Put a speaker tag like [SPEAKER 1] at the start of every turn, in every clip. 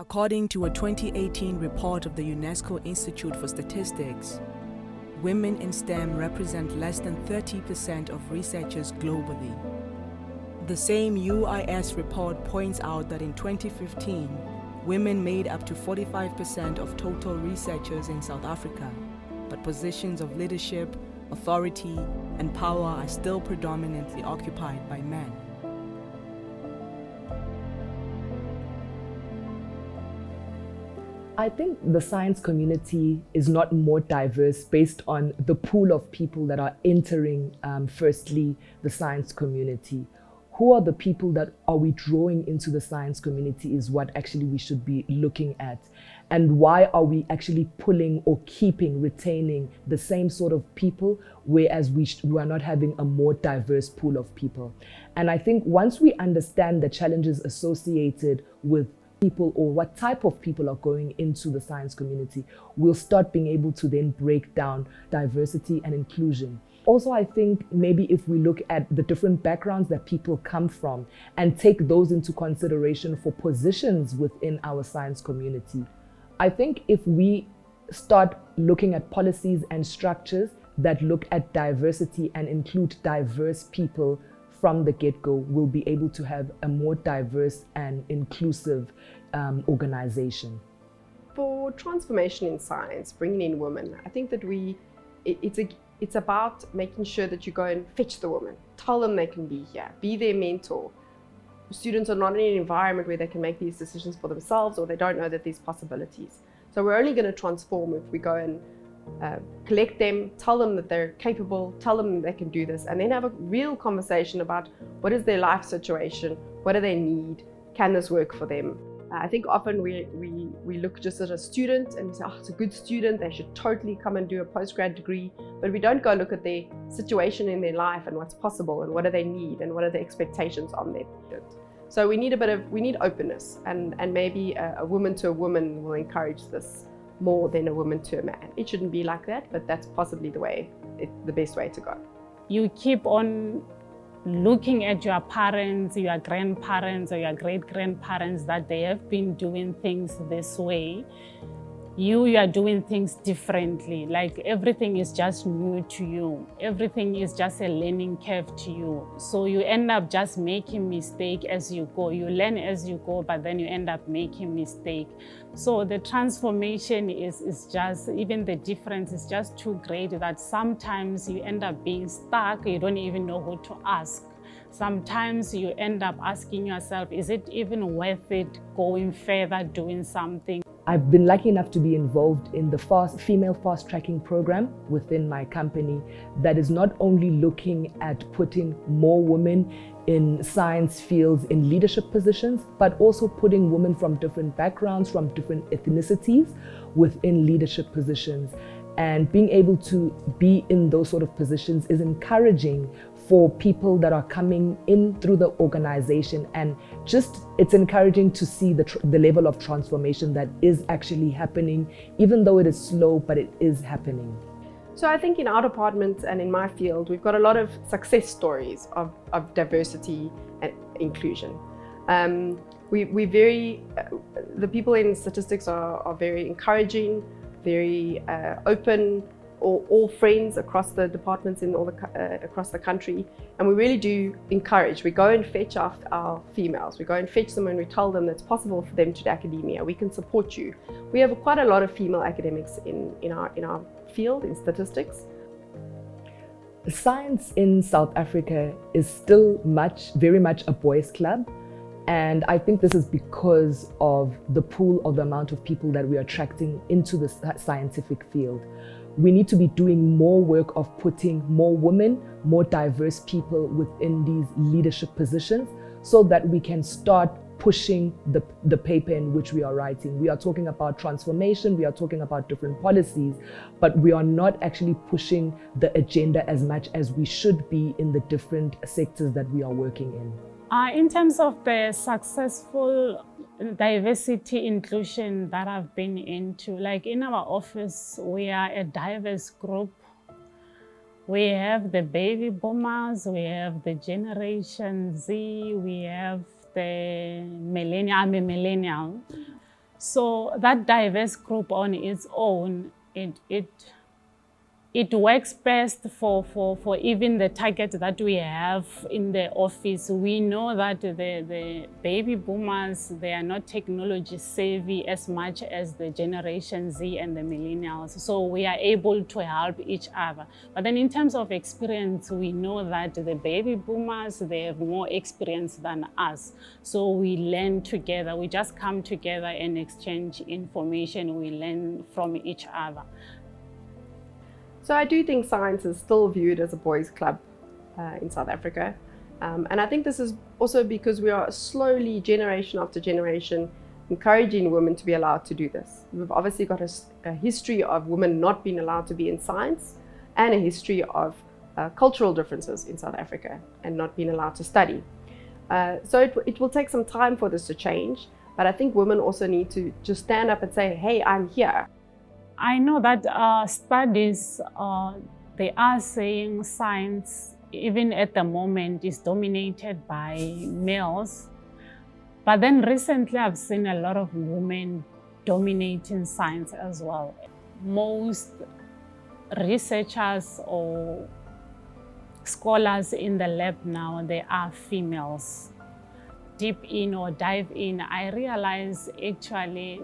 [SPEAKER 1] According to a 2018 report of the UNESCO Institute for Statistics, women in STEM represent less than 30% of researchers globally. The same UIS report points out that in 2015, women made up to 45% of total researchers in South Africa, but positions of leadership, authority, and power are still predominantly occupied by men.
[SPEAKER 2] I think the science community is not more diverse based on the pool of people that are entering, firstly, the science community. Who are the people that are we drawing into the science community is what actually we should be looking at. And why are we actually pulling or retaining the same sort of people, whereas we are not having a more diverse pool of people. And I think once we understand the challenges associated with people or what type of people are going into the science community, we'll start being able to then break down diversity and inclusion. Also, I think maybe if we look at the different backgrounds that people come from and take those into consideration for positions within our science community, I think if we start looking at policies and structures that look at diversity and include diverse people from the get-go, we'll be able to have a more diverse and inclusive organization.
[SPEAKER 3] For transformation in science, bringing in women, I think that it's about making sure that you go and fetch the women, tell them they can be here, be their mentor. Students are not in an environment where they can make these decisions for themselves, or they don't know that there's possibilities. So we're only going to transform if we go and collect them, tell them that they're capable, tell them they can do this, and then have a real conversation about what is their life situation, what do they need, can this work for them. I think often we look just at a student and we say, oh, it's a good student, they should totally come and do a postgrad degree, but we don't go look at their situation in their life and what's possible and what do they need and what are the expectations on them. So we need openness, and maybe a woman to a woman will encourage this more than a woman to a man. It shouldn't be like that, but that's possibly the best way to go.
[SPEAKER 4] You keep on looking at your parents, your grandparents, or your great-grandparents, that they have been doing things this way. You are doing things differently. Like everything is just new to you. Everything is just a learning curve to you. So you end up just making mistakes as you go. You learn as you go, but then you end up making mistakes. So the transformation is just, even the difference is just too great that sometimes you end up being stuck. You don't even know who to ask. Sometimes you end up asking yourself, is it even worth it going further, doing something?
[SPEAKER 2] I've been lucky enough to be involved in the female fast tracking program within my company that is not only looking at putting more women in science fields in leadership positions, but also putting women from different backgrounds, from different ethnicities within leadership positions. And being able to be in those sort of positions is encouraging for people that are coming in through the organization, and just it's encouraging to see the level of transformation that is actually happening, even though it is slow, but it is happening.
[SPEAKER 3] So I think in our department and in my field, we've got a lot of success stories of diversity and inclusion. The people in statistics are very encouraging, very open, all friends across the departments in across the country, and we really do encourage. We go and fetch our females. We go and fetch them and we tell them that it's possible for them to do academia. We can support you. We have quite a lot of female academics in our field in statistics.
[SPEAKER 2] Science in South Africa is still very much a boys' club. And I think this is because of the pool of the amount of people that we are attracting into the scientific field. We need to be doing more work of putting more women, more diverse people within these leadership positions so that we can start pushing the paper in which we are writing. We are talking about transformation, we are talking about different policies, but we are not actually pushing the agenda as much as we should be in the different sectors that we are working in.
[SPEAKER 4] In terms of the successful diversity inclusion that I've been into, like in our office, we are a diverse group. We have the baby boomers, we have the Generation Z, we have the millennial. I'm a millennial. So that diverse group on its own, it works best for even the target that we have in the office. We know that the baby boomers, they are not technology savvy as much as the Generation Z and the millennials. So we are able to help each other. But then in terms of experience, we know that the baby boomers, they have more experience than us. So we learn together. We just come together and exchange information. We learn from each other.
[SPEAKER 3] So I do think science is still viewed as a boys' club in South Africa. And I think this is also because we are slowly, generation after generation, encouraging women to be allowed to do this. We've obviously got a history of women not being allowed to be in science, and a history of cultural differences in South Africa and not being allowed to study. So it will take some time for this to change, but I think women also need to just stand up and say, hey, I'm here.
[SPEAKER 4] I know that studies, they are saying science, even at the moment, is dominated by males. But then recently I've seen a lot of women dominating science as well. Most researchers or scholars in the lab now, they are females. Deep in or dive in, I realize actually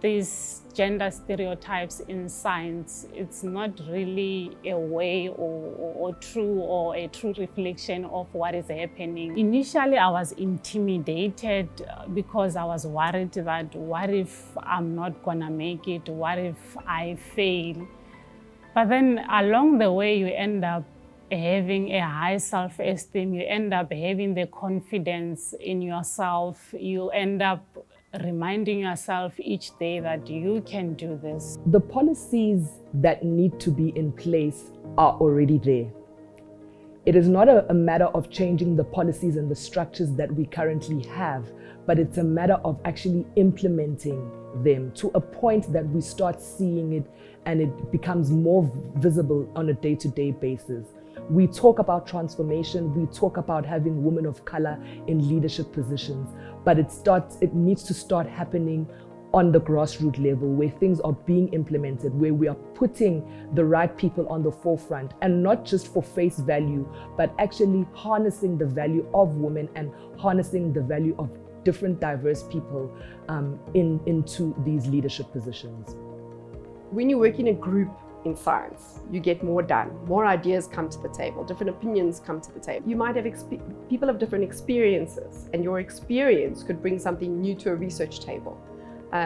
[SPEAKER 4] these gender stereotypes in science, it's not really a way or a true reflection of what is happening. Initially, I was intimidated because I was worried that what if I'm not gonna make it? What if I fail? But then along the way, you end up having a high self-esteem, you end up having the confidence in yourself, you end up reminding yourself each day that you can do this.
[SPEAKER 2] The policies that need to be in place are already there. It is not a matter of changing the policies and the structures that we currently have, but it's a matter of actually implementing them to a point that we start seeing it and it becomes more visible on a day-to-day basis. We talk about transformation, we talk about having women of color in leadership positions, but it needs to start happening on the grassroots level where things are being implemented, where we are putting the right people on the forefront, and not just for face value, but actually harnessing the value of women and harnessing the value of different diverse people into these leadership positions.
[SPEAKER 3] When you work in a group in science, you get more done, more ideas come to the table, different opinions come to the table. You might have people have different experiences, and your experience could bring something new to a research table.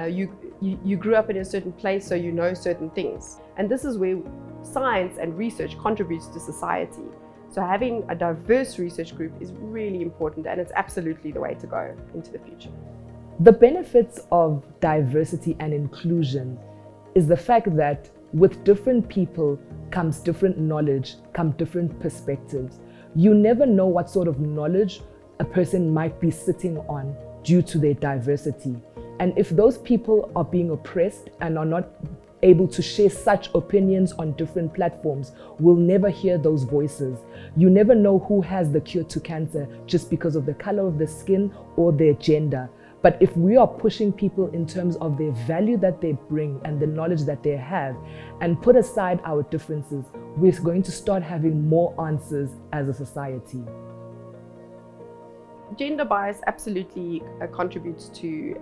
[SPEAKER 3] You grew up in a certain place, so you know certain things. And this is where science and research contributes to society. So having a diverse research group is really important, and it's absolutely the way to go into the future.
[SPEAKER 2] The benefits of diversity and inclusion is the fact that with different people comes different knowledge, come different perspectives. You never know what sort of knowledge a person might be sitting on due to their diversity. And if those people are being oppressed and are not able to share such opinions on different platforms, we'll never hear those voices. You never know who has the cure to cancer just because of the color of the skin or their gender. But if we are pushing people in terms of their value that they bring and the knowledge that they have, and put aside our differences, we're going to start having more answers as a society.
[SPEAKER 3] Gender bias absolutely contributes to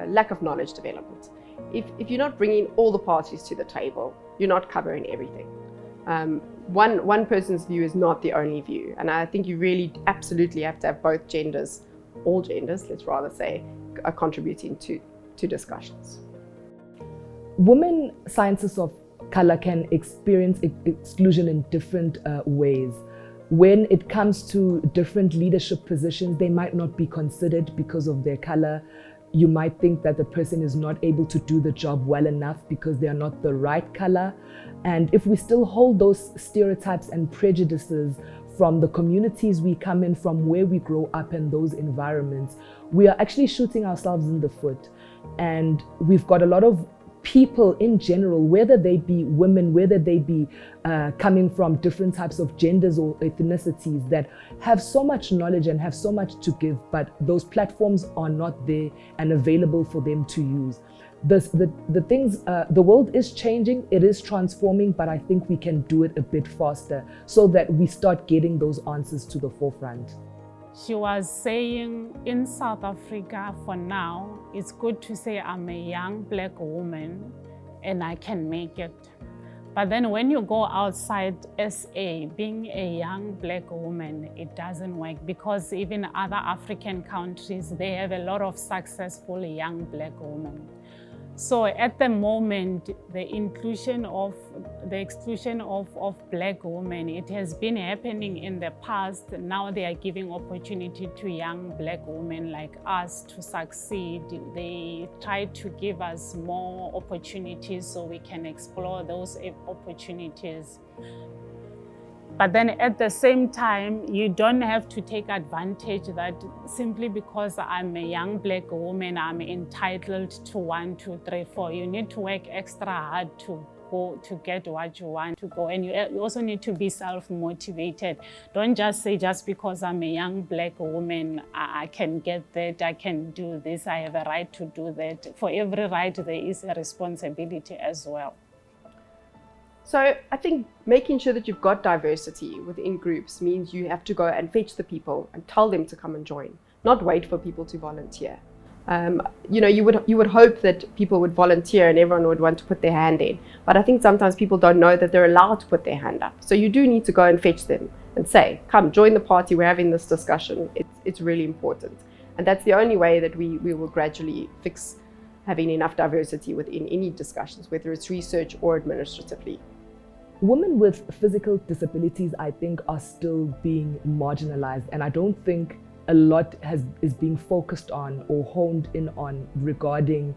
[SPEAKER 3] lack of knowledge development. If you're not bringing all the parties to the table, you're not covering everything. One person's view is not the only view, and I think you really absolutely have to have both genders, all genders, let's rather say, are contributing to discussions.
[SPEAKER 2] Women scientists of color can experience exclusion in different ways. When it comes to different leadership positions, they might not be considered because of their color. You might think that the person is not able to do the job well enough because they are not the right color. And if we still hold those stereotypes and prejudices from the communities we come in, from where we grow up in those environments, we are actually shooting ourselves in the foot. And we've got a lot of people in general, whether they be women, whether they be coming from different types of genders or ethnicities, that have so much knowledge and have so much to give, but those platforms are not there and available for them to use. The world is changing, it is transforming, but I think we can do it a bit faster so that we start getting those answers to the forefront.
[SPEAKER 4] She was saying, in South Africa for now, it's good to say I'm a young Black woman and I can make it. But then when you go outside SA, being a young Black woman, it doesn't work, because even other African countries, they have a lot of successful young Black women. So at the moment, the exclusion of Black women, it has been happening in the past. Now they are giving opportunity to young Black women like us to succeed. They try to give us more opportunities so we can explore those opportunities. But then at the same time, you don't have to take advantage that simply because I'm a young Black woman, I'm entitled to 1, 2, 3, 4. You need to work extra hard to go to get what you want to go. And you also need to be self-motivated. Don't just say, just because I'm a young Black woman, I can get that, I can do this, I have a right to do that. For every right, there is a responsibility as well.
[SPEAKER 3] So I think making sure that you've got diversity within groups means you have to go and fetch the people and tell them to come and join, not wait for people to volunteer. You would hope that people would volunteer and everyone would want to put their hand in. But I think sometimes people don't know that they're allowed to put their hand up. So you do need to go and fetch them and say, come, join the party, we're having this discussion. It's really important. And that's the only way that we will gradually fix having enough diversity within any discussions, whether it's research or administratively.
[SPEAKER 2] Women with physical disabilities, I think, are still being marginalized, and I don't think a lot is being focused on or honed in on regarding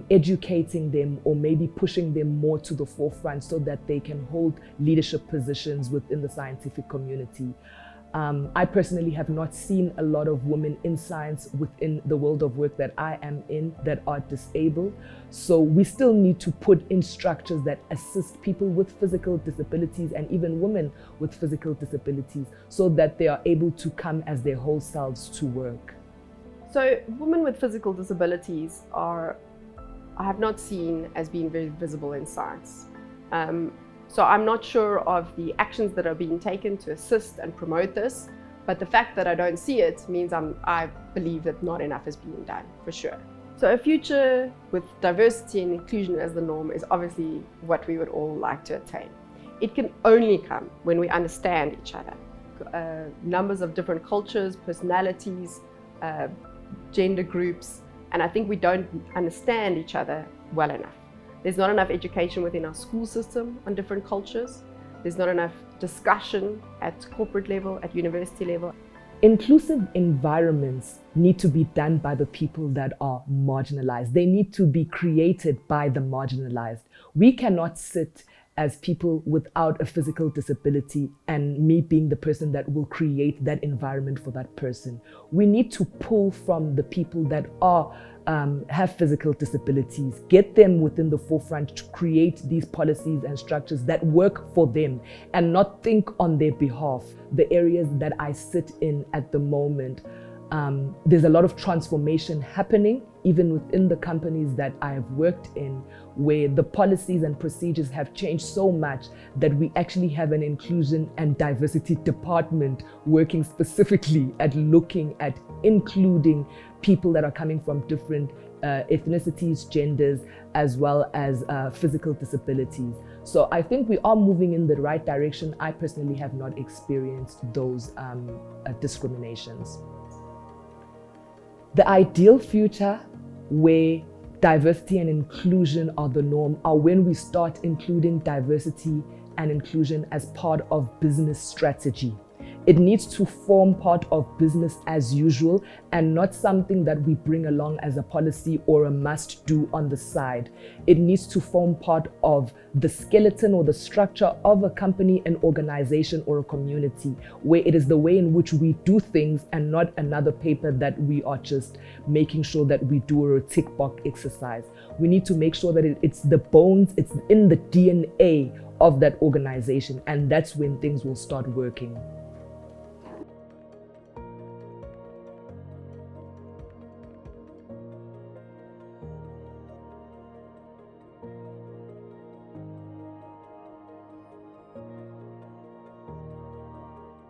[SPEAKER 2] educating them or maybe pushing them more to the forefront so that they can hold leadership positions within the scientific community. I personally have not seen a lot of women in science within the world of work that I am in that are disabled. So we still need to put in structures that assist people with physical disabilities and even women with physical disabilities so that they are able to come as their whole selves to work.
[SPEAKER 3] So women with physical disabilities I have not seen as being very visible in science. So I'm not sure of the actions that are being taken to assist and promote this, but the fact that I don't see it means I believe that not enough is being done, for sure. So a future with diversity and inclusion as the norm is obviously what we would all like to attain. It can only come when we understand each other. Numbers of different cultures, personalities, gender groups, and I think we don't understand each other well enough. There's not enough education within our school system on different cultures. There's not enough discussion at corporate level, at university level.
[SPEAKER 2] Inclusive environments need to be done by the people that are marginalized. They need to be created by the marginalized. We cannot sit as people without a physical disability and me being the person that will create that environment for that person. We need to pull from the people that have physical disabilities, get them within the forefront to create these policies and structures that work for them and not think on their behalf. The areas that I sit in at the moment, there's a lot of transformation happening even within the companies that I have worked in, where the policies and procedures have changed so much that we actually have an inclusion and diversity department working specifically at looking at including people that are coming from different ethnicities, genders, as well as physical disabilities. So I think we are moving in the right direction. I personally have not experienced those discriminations. The ideal future where diversity and inclusion are the norm are when we start including diversity and inclusion as part of business strategy. It needs to form part of business as usual and not something that we bring along as a policy or a must do on the side. It needs to form part of the skeleton or the structure of a company, an organization, or a community, where it is the way in which we do things and not another paper that we are just making sure that we do a tick box exercise. We need to make sure that it's the bones, it's in the DNA of that organization, and that's when things will start working.